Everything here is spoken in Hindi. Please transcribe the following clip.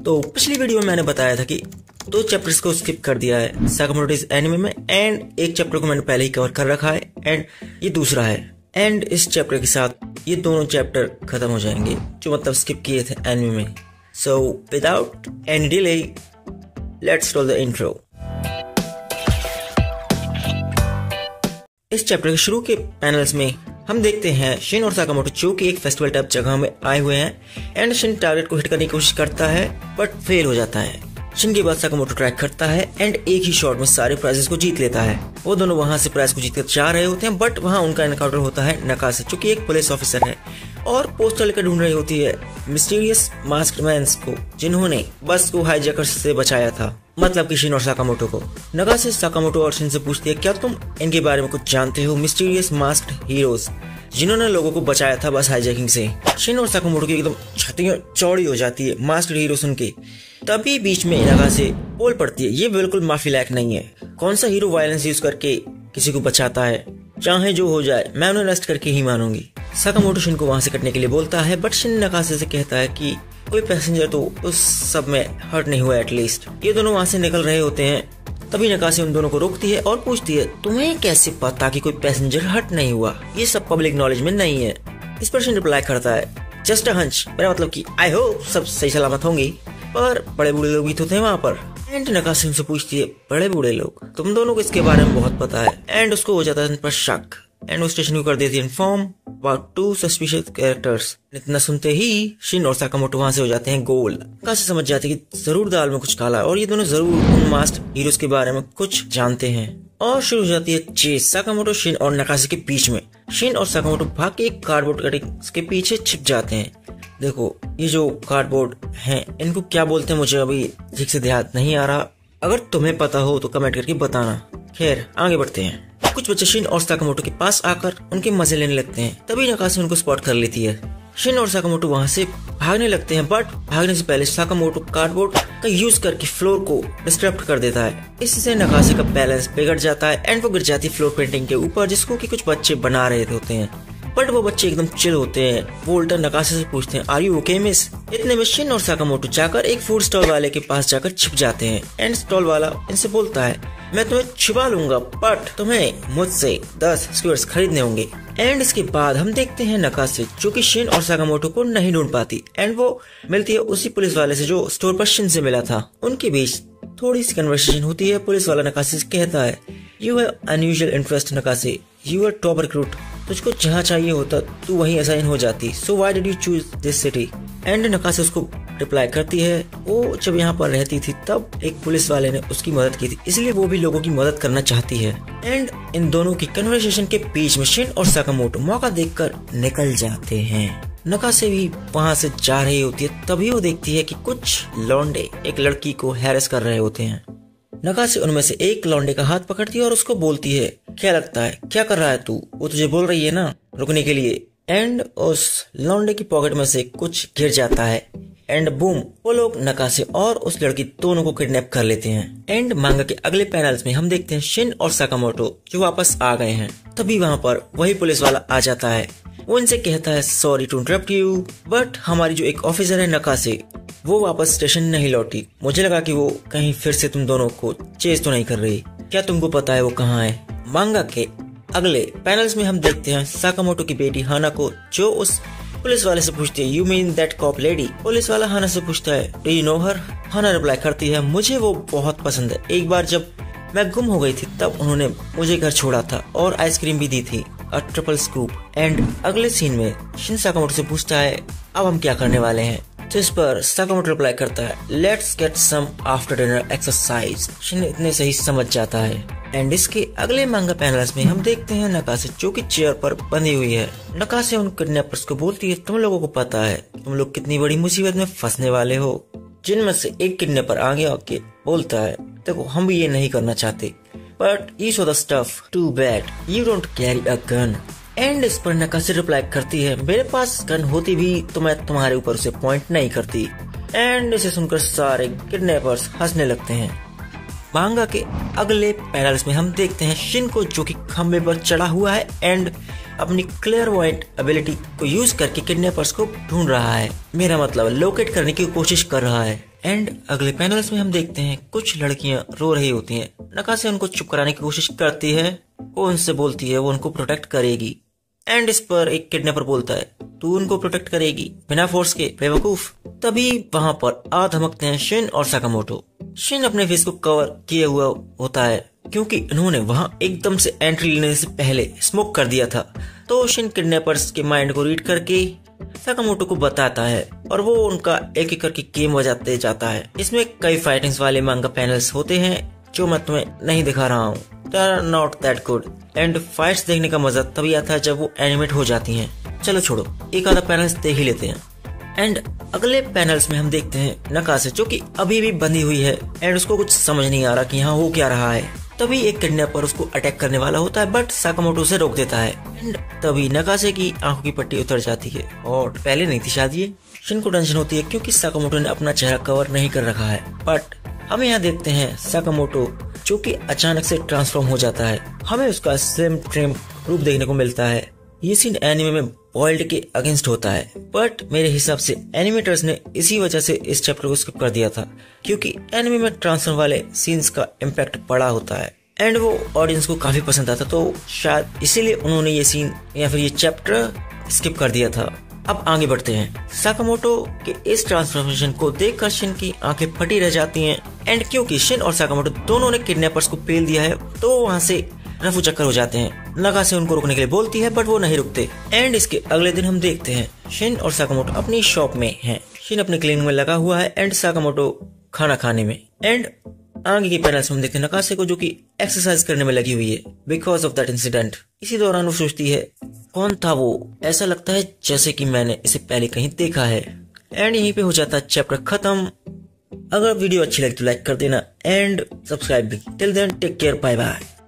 तो पिछली वीडियो में मैंने बताया था कि 2 चैप्टर्स को स्किप कर दिया है साकामोटो इस एनिमे में, एंड एक चैप्टर को मैंने पहले ही कवर कर रखा है एंड ये दूसरा है। एंड इस चैप्टर के साथ ये दोनों चैप्टर खत्म हो जाएंगे जो मतलब स्किप किए थे एनिमे में। So without any delay let's roll the intro. इस चैप्टर के शुरू के पैनल्स में हम देखते हैं शिन और साकामोटो जो कि एक फेस्टिवल टाइप जगह में आए हुए हैं एंड शिन टारगेट को हिट करने की कोशिश करता है बट फेल हो जाता है। शिन के बाद साकामोटो ट्रैक करता है एंड एक ही शॉट में सारे प्राइजेस को जीत लेता है। वो दोनों वहां से प्राइज को जीतकर जा रहे होते हैं बट वहां उनका एनकाउंटर होता है नकासे जो कि एक पुलिस ऑफिसर है और पोस्टर लेकर ढूंढ रही होती है मिस्टीरियस मास्क्ड मैन्स को जिन्होंने बस को हाईजैकर्स से बचाया था, मतलब कि शिन और साकामोटो को। नकासे साकामोटो और शिन से पूछती है क्या तुम इनके बारे में कुछ जानते हो, मिस्टीरियस मास्क्ड हीरोज जिन्होंने लोगों को बचाया था बस हाईजैकिंग से। शिन और साकामोटो की एकदम छातियां चौड़ी हो जाती है मास्क्ड हीरो सुन के। तभी बीच में नकासे बोल पड़ती है ये बिल्कुल माफी लायक नहीं है। कौन सा हीरो वायलेंस यूज करके किसी को बचाता है, चाहे जो हो जाए मैं उन्हें अरेस्ट करके ही मानूंगी। साकामोटो शिन को वहां से कटने के लिए बोलता है बट शिन नकासे से कहता है कि कोई पैसेंजर तो उस सब में हर्ट नहीं हुआ एटलीस्ट। ये दोनों वहां से निकल रहे होते हैं तभी नकासे उन दोनों को रोकती है और पूछती है तुम्हें कैसे पता कि कोई पैसेंजर हर्ट नहीं हुआ, ये सब पब्लिक नॉलेज में नहीं है। इस पर शिन रिप्लाई करता है जस्ट अ हंच, मेरा मतलब कि आई होप सब सही सलामत होंगी, पर बड़े बूढ़े लोग भी तो थे वहाँ पर। एंड नकासे उनसे पूछती है बड़े बूढ़े लोग, तुम दोनों को इसके बारे में बहुत पता है। एंड उसको हो जाता है इन पर शक एंड वो स्टेशन को कर देती है इन्फॉर्म अबाउट 2 सस्पिशियस कैरेक्टर्स। इतना सुनते ही शिन और साकामोटो वहां से हो जाते हैं गोल। नकासे समझ जाते हैं कि जरूर दाल में कुछ काला है और ये दोनों जरूर उन मास्क्ड हीरोज के बारे में कुछ जानते हैं। और शुरू हो जाती है चेस साकामोटो शिन और नकासे के बीच में। शिन और साकामोटो भाग के एक कार्डबोर्ड कटिंग के पीछे छिप जाते हैं। देखो ये जो कार्डबोर्ड हैं इनको क्या बोलते हैं मुझे अभी ठीक से ध्यान नहीं आ रहा, अगर तुम्हें पता हो तो कमेंट करके बताना। खैर आगे बढ़ते हैं। कुछ बच्चे शिन और साकामोटो के पास आकर उनके मजे लेने लगते हैं तभी नकासे उनको स्पॉट कर लेती है। शिन और साकामोटो वहां से भागने लगते हैं बट भागने से पहले साकामोटो कार्डबोर्ड का यूज करके फ्लोर को डिस्टर्ब कर देता है। इससे नकासे का बैलेंस बिगड़ जाता है एंड वो गिर जाती है फ्लोर पेंटिंग के ऊपर जिसको कि कुछ बच्चे बना रहे होते हैं। बट वो बच्चे एकदम चिल होते हैं। वो उल्टा नकासे से पूछते हैं आर यू ओके मिस। इतने में शिन और साकामोटो जाकर एक फूड स्टॉल वाले के पास जाकर छिप जाते हैं एंड स्टॉल वाला इनसे बोलता है मैं तुम्हें छुपा लूंगा बट तुम्हें मुझसे 10 स्क्वेयर्स खरीदने होंगे। एंड इसके बाद हम देखते हैं नकासे जो कि शिन और साकामोटो को नहीं ढूंढ पाती एंड वो मिलती है उसी पुलिस वाले से जो स्टोर पर शिन से मिला था। उनके बीच थोड़ी सी कन्वर्सेशन होती है। पुलिस वाला नकासे से कहता है यू हैव अनयूजुअल इंटरेस्ट नकासे, यू आर टॉप रिक्रूट, तुझको जहाँ चाहिए होता तू वहीं असाइन हो जाती, so why did you choose this city. And नकासे उसको रिप्लाई करती है वो जब यहाँ पर रहती थी तब एक पुलिस वाले ने उसकी मदद की थी इसलिए वो भी लोगों की मदद करना चाहती है। एंड इन दोनों की कन्वर्सेशन के बीच में शिन और साकामोटो मौका देखकर निकल जाते हैं। नकासे भी वहां से जा रही होती है तभी वो देखती है कि कुछ लौंडे एक लड़की को हैरेस कर रहे होते हैं। नकासे उनमें से एक लौंडे का हाथ पकड़ती है और उसको बोलती है क्या लगता है क्या कर रहा है तू, वो तुझे बोल रही है ना रुकने के लिए। एंड उस लौंडे की पॉकेट में से कुछ गिर जाता है एंड बूम वो लोग नकासे और उस लड़की दोनों को किडनैप कर लेते हैं। एंड मांगा के अगले पैनल्स में हम देखते हैं शिन और साकामोटो जो वापस आ गए हैं। तभी वहाँ पर वही पुलिस वाला आ जाता है। वो इनसे कहता है sorry to interrupt you but हमारी जो एक ऑफिसर है नकासे वो वापस स्टेशन नहीं लौटी, मुझे लगा कि वो कहीं फिर से तुम दोनों को चेज तो नहीं कर रही, क्या तुमको पता है वो कहाँ है। मांगा के अगले पैनल्स में हम देखते हैं साकामोटो की बेटी हाना को जो उस पुलिस वाले से पूछती है you mean that cop lady. Police वाला हाना से पूछता है do you know her. Hana reply करती है मुझे वो बहुत पसंद है, एक बार जब मैं गुम हो गई थी तब उन्होंने मुझे घर छोड़ा था और आइसक्रीम भी दी थी, अ ट्रिपल स्कूप। एंड अगले सीन में शिन साकामोटो से पूछता है अब हम क्या करने वाले हैं, जिस पर साकामोटो रिप्लाई करता है let's get some after dinner exercise. Shin इतने से ही समझ जाता है। एंड इसके अगले मांगा पैनल्स में हम देखते हैं नकासे जो कि चेयर पर बंधी हुई है। नकासे उन किडनैपर्स को बोलती है तुम लोगों को पता है तुम लोग कितनी बड़ी मुसीबत में फंसने वाले हो। जिनमें से एक किडनैपर आगे आके बोलता है देखो हम भी ये नहीं करना चाहते but you so the stuff too bad, you don't carry a gun. And इस पर नकासे रिप्लाई करती है मेरे पास गन होती भी तो मैं तुम्हारे ऊपर उसे पॉइंट नहीं करती। एंड इसे सुनकर सारे किडनैपर्स हंसने लगते हैं। मांगा के अगले पैनल्स में हम देखते हैं शिन को जो कि खंबे पर चढ़ा हुआ है एंड अपनी क्लेयरवॉयंट एबिलिटी को यूज करके किडनैपर्स को ढूंढ रहा है, मेरा मतलब लोकेट करने की कोशिश कर रहा है। एंड अगले पैनल्स में हम देखते हैं कुछ लड़कियां रो रही होती हैं। नकासे उनको चुप कराने की कोशिश करती है, वो उनसे बोलती है वो उनको प्रोटेक्ट करेगी। एंड इस पर एक किडनैपर बोलता है तू उनको प्रोटेक्ट करेगी बिना फोर्स के बेवकूफ। तभी वहां पर आ धमकते हैं शिन और साकामोटो। शिन अपने फेस को कवर किए हुआ होता है क्योंकि इन्होंने वहां एकदम से एंट्री लेने से पहले स्मोक कर दिया था। तो शिन किडनैपर्स के माइंड को रीड करके साकामोटो को बताता है और वो उनका एक एक करके गेम बजाते जाता है। इसमें कई फाइटिंग्स वाले मांगा पैनल्स होते हैं जो मैं तुम्हें नहीं दिखा रहा हूँ। They are not that good and fights देखने का मजा तभी आता है जब वो एनिमेट हो जाती हैं। चलो छोड़ो, एक आधा पैनल्स देख ही लेते हैं। एंड अगले पैनल्स में हम देखते हैं नकासे जो कि अभी भी बंधी हुई है एंड उसको कुछ समझ नहीं आ रहा कि यहाँ हो क्या रहा है। तभी एक किडनैपर उसको अटैक करने वाला होता है बट साकामोटो उसे रोक देता है। एंड तभी नकासे की आंखों की पट्टी उतर जाती है और पहले नहीं थी शायद ये। शिन को टेंशन होती है क्योंकि साकामोटो ने अपना चेहरा कवर नहीं कर रखा है। बट हम यहाँ देखते हैं साकामोटो जो कि अचानक से ट्रांसफॉर्म हो जाता है। हमें उसका स्लिम ट्रिम रूप देखने को मिलता है। ये सीन एनिमे में बॉइल्ड के अगेंस्ट होता है बट मेरे हिसाब से एनिमेटर्स ने इसी वजह से इस चैप्टर को स्किप कर दिया था क्योंकि एनिमे में ट्रांसफॉर्म वाले सीन्स का इम्पैक्ट बड़ा होता है एंड वो ऑडियंस को काफी पसंद आता, तो शायद इसीलिए उन्होंने ये सीन या फिर ये चैप्टर स्किप कर दिया था। अब आगे बढ़ते हैं। साकामोटो के इस ट्रांसफॉर्मेशन को देखकर शिन की आंखें फटी रह जाती हैं एंड क्योंकि शिन और साकामोटो दोनों ने किडनैपर्स को पेल दिया है तो वहाँ से रफू चक्कर हो जाते हैं। नकासे उनको रोकने के लिए बोलती है बट वो नहीं रुकते। एंड इसके अगले दिन हम देखते हैं शिन और साकामोटो अपनी शॉप में हैं। शिन अपने क्लीनिंग में लगा हुआ है एंड साकामोटो खाना खाने में। एंड आगे के पैनल्स में हम देखते हैं नकासे को जो कि एक्सरसाइज करने में लगी हुई है बिकॉज ऑफ दैट इंसिडेंट। इसी दौरान वो सोचती है कौन था वो, ऐसा लगता है जैसे कि मैंने इसे पहले कहीं देखा है। एंड यहीं पे हो जाता है चैप्टर खत्म। अगर वीडियो अच्छी लगी तो लाइक कर देना एंड सब्सक्राइब भी। Till then take care, bye bye.